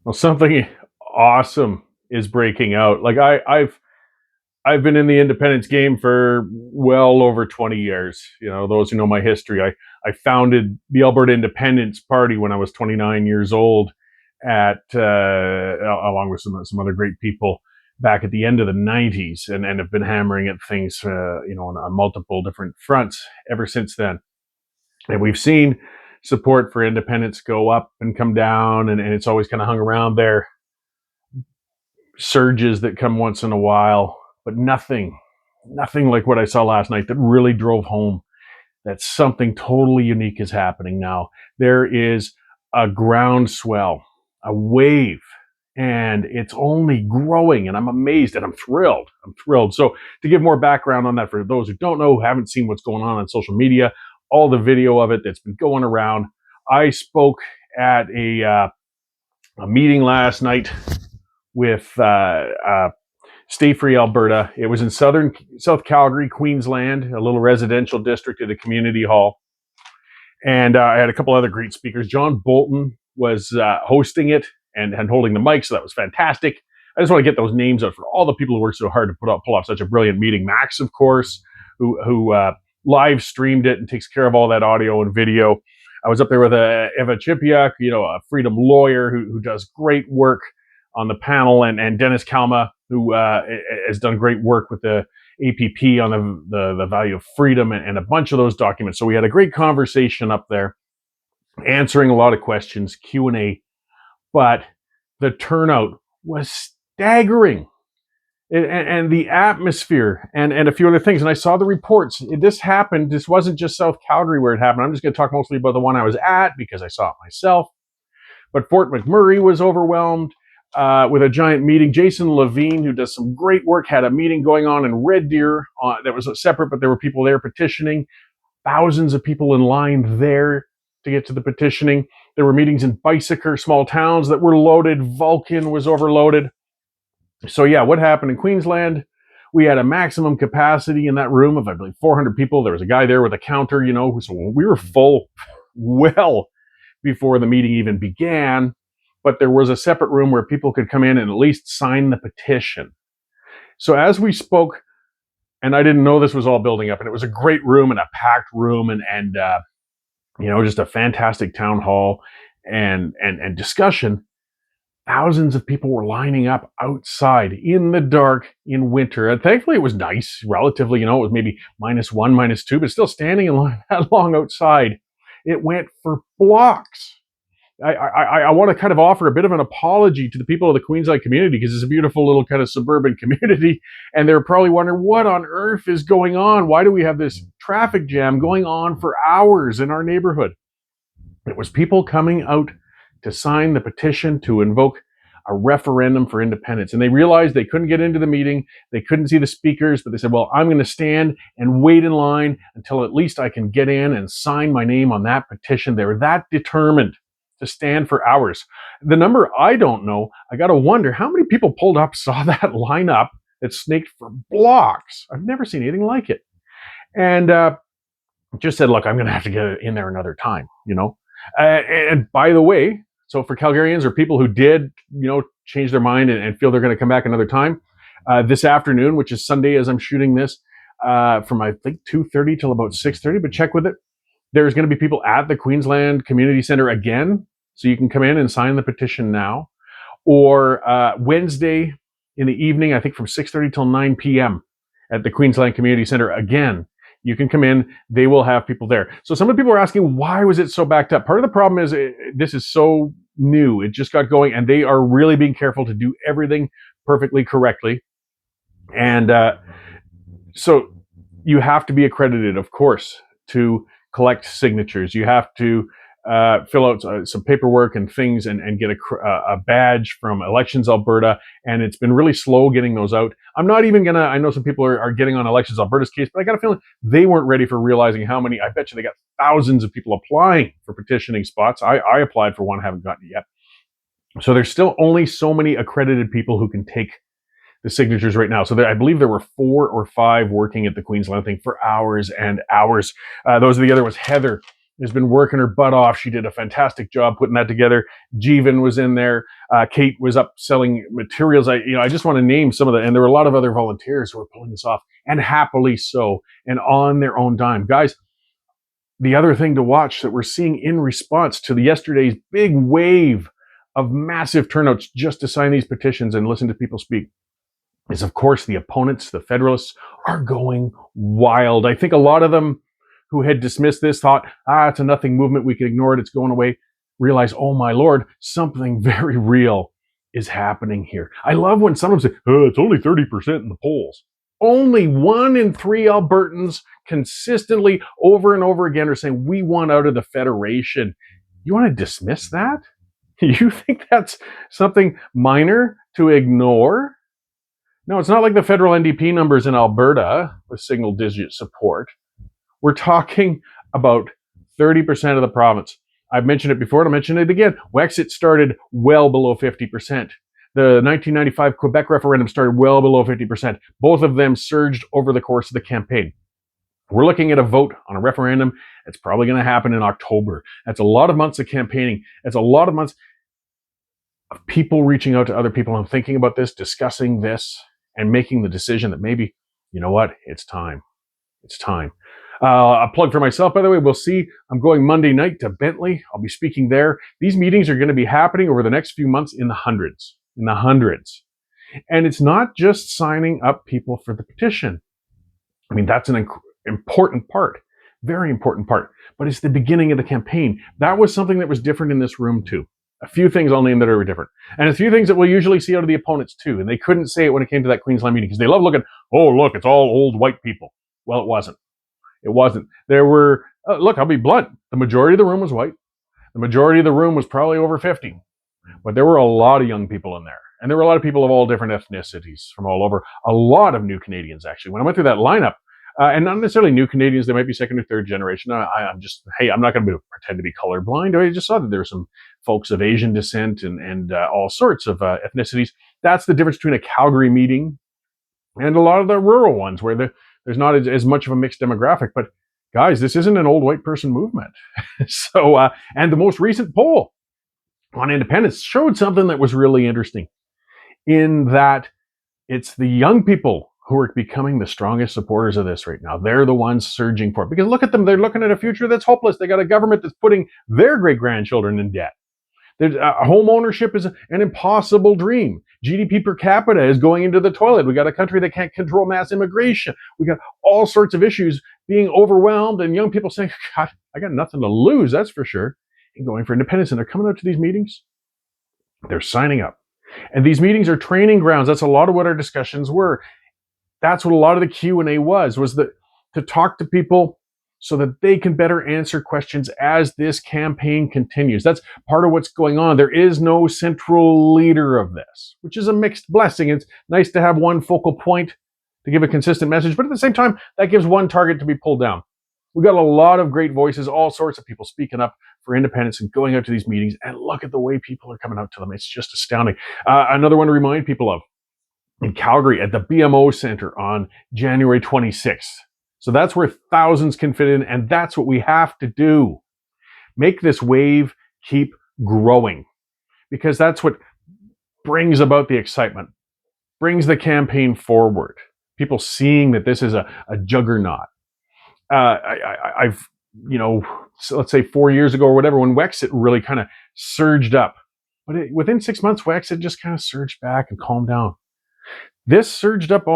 Well, something awesome is breaking out. Like I've been in the independence game for well over 20 years. You know, those who know my history, I founded the Alberta Independence Party when I was 29 years old, along with some other great people back at the end of the 90s, and have been hammering at things, on multiple different fronts ever since then. And we've seen support for independence go up and come down, and it's always kind of hung around there. Surges that come once in a while, but nothing like what I saw last night that really drove home that something totally unique is happening now. There is a groundswell, a wave, and it's only growing, and I'm amazed and I'm thrilled. So to give more background on that for those who don't know, who haven't seen what's going on social media, all the video of it that's been going around, I spoke at a meeting last night with Stay Free Alberta. It was in South Calgary, Queensland, a little residential district at a community hall. And I had a couple other great speakers. John Bolton was hosting it and holding the mic, so that was fantastic. I just want to get those names out for all the people who worked so hard to pull off such a brilliant meeting. Max, of course, who live streamed it and takes care of all that audio and video. I was up there with Eva Chipiak, a freedom lawyer who does great work on the panel, and Dennis Kalma, who has done great work with the APP on the value of freedom and a bunch of those documents. So we had a great conversation up there, answering a lot of questions, Q&A, but the turnout was staggering. And the atmosphere and a few other things. And I saw the reports. This happened. This wasn't just South Calgary where it happened. I'm just going to talk mostly about the one I was at because I saw it myself. But Fort McMurray was overwhelmed with a giant meeting. Jason Levine, who does some great work, had a meeting going on in Red Deer that was separate, but there were people there petitioning. Thousands of people in line there to get to the petitioning. There were meetings in Bicycle, small towns that were loaded. Vulcan was overloaded. So yeah, what happened in Queensland? We had a maximum capacity in that room of, I believe, 400 people. There was a guy there with a counter, so we were full well before the meeting even began. But there was a separate room where people could come in and at least sign the petition. So as we spoke, and I didn't know this was all building up, and it was a great room and a packed room, and just a fantastic town hall and discussion. Thousands of people were lining up outside in the dark in winter. And thankfully it was nice, relatively, it was maybe -1, -2, but still standing in line that long outside. It went for blocks. I want to kind of offer a bit of an apology to the people of the Queensland community, because it's a beautiful little kind of suburban community, and they're probably wondering, what on earth is going on? Why do we have this traffic jam going on for hours in our neighborhood? It was people coming out to sign the petition to invoke a referendum for independence. And they realized they couldn't get into the meeting. They couldn't see the speakers, but they said, well, I'm going to stand and wait in line until at least I can get in and sign my name on that petition. They were that determined to stand for hours. The number, I don't know. I got to wonder how many people pulled up, saw that lineup that snaked for blocks. I've never seen anything like it. And just said, look, I'm going to have to get in there another time, and by the way, so for Calgarians or people who did, change their mind and feel they're going to come back another time, this afternoon, which is Sunday as I'm shooting this, from I think 2:30 till about 6:30, but check with it. There's going to be people at the Queensland Community Centre again, so you can come in and sign the petition now. Or Wednesday in the evening, I think from 6:30 till 9 p.m. at the Queensland Community Centre again. You can come in. They will have people there. So some of the people are asking, why was it so backed up? Part of the problem is this is so new. It just got going, and they are really being careful to do everything perfectly correctly. And so you have to be accredited, of course, to collect signatures. You have to fill out some paperwork and things and get a badge from Elections Alberta. And it's been really slow getting those out. I'm not even going to, I know some people are getting on Elections Alberta's case, but I got a feeling they weren't ready for realizing how many, I bet you they got thousands of people applying for petitioning spots. I applied for one, haven't gotten it yet. So there's still only so many accredited people who can take the signatures right now. So I believe there were 4 or 5 working at the Queensland thing for hours and hours. The other was Heather has been working her butt off. She did a fantastic job putting that together. Jeevan was in there. Kate was up selling materials. I just want to name some of the, and there were a lot of other volunteers who were pulling this off, and happily so, and on their own dime. Guys, the other thing to watch that we're seeing in response to yesterday's big wave of massive turnouts just to sign these petitions and listen to people speak is, of course, the opponents, the Federalists, are going wild. I think a lot of them who had dismissed this thought, it's a nothing movement, we can ignore it, it's going away, realize, oh my Lord, something very real is happening here. I love when someone says, it's only 30% in the polls. Only 1 in 3 Albertans consistently over and over again are saying, we want out of the Federation. You want to dismiss that? You think that's something minor to ignore? No, it's not like the federal NDP numbers in Alberta with single digit support. We're talking about 30% of the province. I've mentioned it before and I'll mention it again. Wexit started well below 50%. The 1995 Quebec referendum started well below 50%. Both of them surged over the course of the campaign. We're looking at a vote on a referendum. It's probably going to happen in October. That's a lot of months of campaigning. It's a lot of months of people reaching out to other people and thinking about this, discussing this, and making the decision that maybe, you know what, it's time. It's time. A plug for myself, by the way, we'll see. I'm going Monday night to Bentley. I'll be speaking there. These meetings are going to be happening over the next few months in the hundreds. And it's not just signing up people for the petition. I mean, that's an important part, very important part, but it's the beginning of the campaign. That was something that was different in this room too. A few things I'll name that are different. And a few things that we'll usually see out of the opponents too. And they couldn't say it when it came to that Queensland meeting because they love looking, oh, look, it's all old white people. Well, it wasn't. It wasn't. There were, look, I'll be blunt. The majority of the room was white. The majority of the room was probably over 50. But there were a lot of young people in there. And there were a lot of people of all different ethnicities from all over. A lot of new Canadians, actually. When I went through that lineup, and not necessarily new Canadians, they might be second or third generation. I'm not going to pretend to be colorblind. I just saw that there were some folks of Asian descent and all sorts of ethnicities. That's the difference between a Calgary meeting and a lot of the rural ones where there's not as much of a mixed demographic. But guys, this isn't an old white person movement. So, and the most recent poll on independence showed something that was really interesting in that it's the young people who are becoming the strongest supporters of this right now. They're the ones surging for it. Because look at them. They're looking at a future that's hopeless. They got a government that's putting their great-grandchildren in debt. Home ownership is an impossible dream. GDP per capita is going into the toilet. We got a country that can't control mass immigration. We got all sorts of issues being overwhelmed and young people saying, God, I got nothing to lose, that's for sure, and going for independence. And they're coming out to these meetings. They're signing up. And these meetings are training grounds. That's a lot of what our discussions were. That's what a lot of the Q&A was to talk to people so that they can better answer questions as this campaign continues. That's part of what's going on. There is no central leader of this, which is a mixed blessing. It's nice to have one focal point to give a consistent message, but at the same time, that gives one target to be pulled down. We've got a lot of great voices, all sorts of people speaking up for independence and going out to these meetings, and look at the way people are coming out to them. It's just astounding. Another one to remind people of, in Calgary at the BMO Center on January 26th. So that's where thousands can fit in, and that's what we have to do. Make this wave keep growing, because that's what brings about the excitement, brings the campaign forward. People seeing that this is a juggernaut. I've, let's say 4 years ago or whatever, when Wexit really kind of surged up. But within 6 months, Wexit just kind of surged back and calmed down. This surged up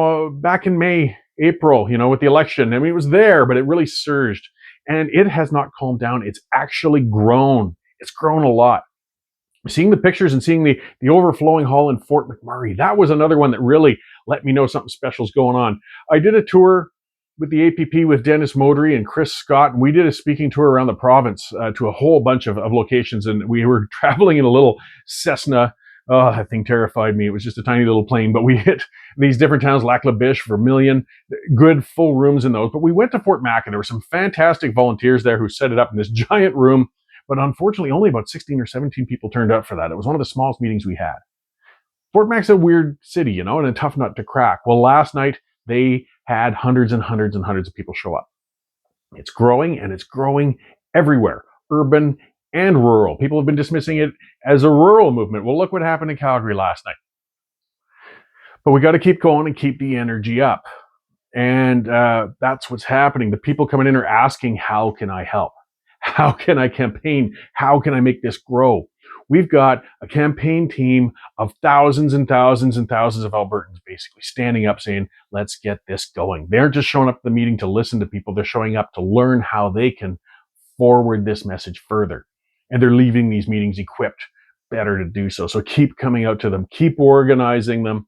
back in May, April, with the election. I mean, it was there, but it really surged. And it has not calmed down. It's actually grown. It's grown a lot. Seeing the pictures and seeing the overflowing hall in Fort McMurray, that was another one that really let me know something special is going on. I did a tour with the APP with Dennis Modry and Chris Scott, and we did a speaking tour around the province to a whole bunch of locations, and we were traveling in a little Cessna. Oh, that thing terrified me. It was just a tiny little plane, but we hit these different towns, Lac La Biche, Vermilion, good full rooms in those. But we went to Fort Mac, and there were some fantastic volunteers there who set it up in this giant room. But unfortunately, only about 16 or 17 people turned out for that. It was one of the smallest meetings we had. Fort Mac's a weird city, and a tough nut to crack. Well, last night, they had hundreds and hundreds and hundreds of people show up. It's growing, and it's growing everywhere, urban and rural. People have been dismissing it as a rural movement. Well, look what happened in Calgary last night. But we got to keep going and keep the energy up. And that's what's happening. The people coming in are asking, how can I help? How can I campaign? How can I make this grow? We've got a campaign team of thousands and thousands and thousands of Albertans basically standing up saying, let's get this going. They aren't just showing up at the meeting to listen to people. They're showing up to learn how they can forward this message further. And they're leaving these meetings equipped better to do so. So keep coming out to them, keep organizing them.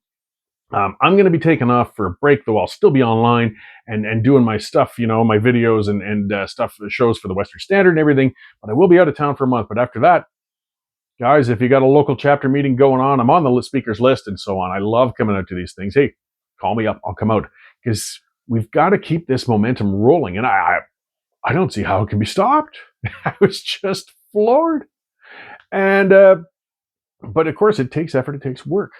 I'm going to be taking off for a break, though I'll still be online and doing my stuff, my videos and stuff, shows for the Western Standard and everything. But I will be out of town for a month. But after that, guys, if you got a local chapter meeting going on, I'm on the speakers list and so on. I love coming out to these things. Hey, call me up. I'll come out because we've got to keep this momentum rolling. And I don't see how it can be stopped. I was just floored. And, but of course, it takes effort. It takes work.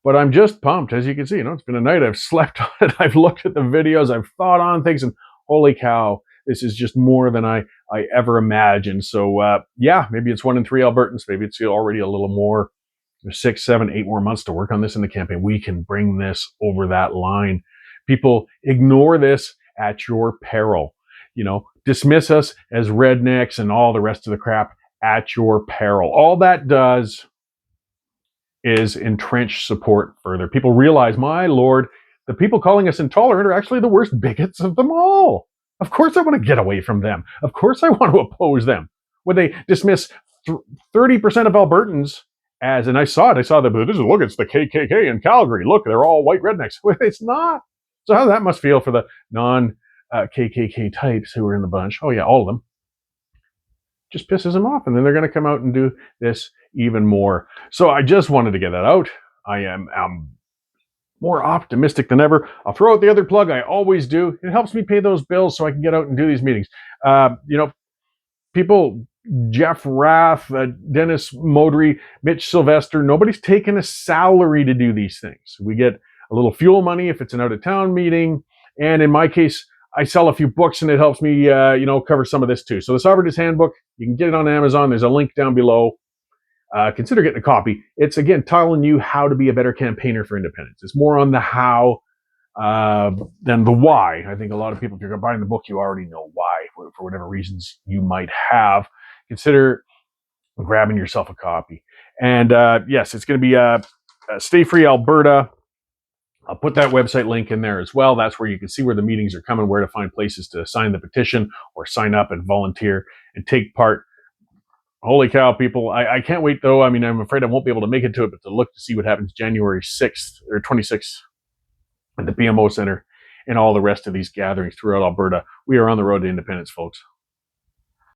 But I'm just pumped, as you can see. It's been a night. I've slept on it. I've looked at the videos. I've thought on things. And holy cow, this is just more than I ever imagined. So, yeah, maybe it's 1 in 3 Albertans. Maybe it's already a little more. There's 6, 7, 8 more months to work on this in the campaign. We can bring this over that line. People, ignore this at your peril. Dismiss us as rednecks and all the rest of the crap at your peril. All that does is entrench support further. People realize, my Lord, the people calling us intolerant are actually the worst bigots of them all. Of course I want to get away from them. Of course I want to oppose them. When they dismiss 30% of Albertans as, and I saw it's the KKK in Calgary. Look, they're all white rednecks. Well, it's not. So how that must feel for the non-KKK types who are in the bunch. Oh yeah, all of them. Just pisses them off, and then they're going to come out and do this even more. So I just wanted to get that out. I am more optimistic than ever. I'll throw out the other plug I always do. It helps me pay those bills so I can get out and do these meetings. People, Jeff Rath, Dennis Modry, Mitch Sylvester, nobody's taken a salary to do these things. We get a little fuel money if it's an out-of-town meeting, and in my case, I sell a few books and it helps me, cover some of this too. So the Sovereignist Handbook, you can get it on Amazon. There's a link down below. Consider getting a copy. It's, again, telling you how to be a better campaigner for independence. It's more on the how than the why. I think a lot of people, if you're buying the book, you already know why, for whatever reasons you might have. Consider grabbing yourself a copy. And yes, it's going to be Stay Free Alberta. I'll put that website link in there as well. That's where you can see where the meetings are coming, where to find places to sign the petition or sign up and volunteer and take part. Holy cow, people. I can't wait, though. I mean, I'm afraid I won't be able to make it to it, but to look to see what happens January 6th or 26th at the PMO Center and all the rest of these gatherings throughout Alberta. We are on the road to independence, folks.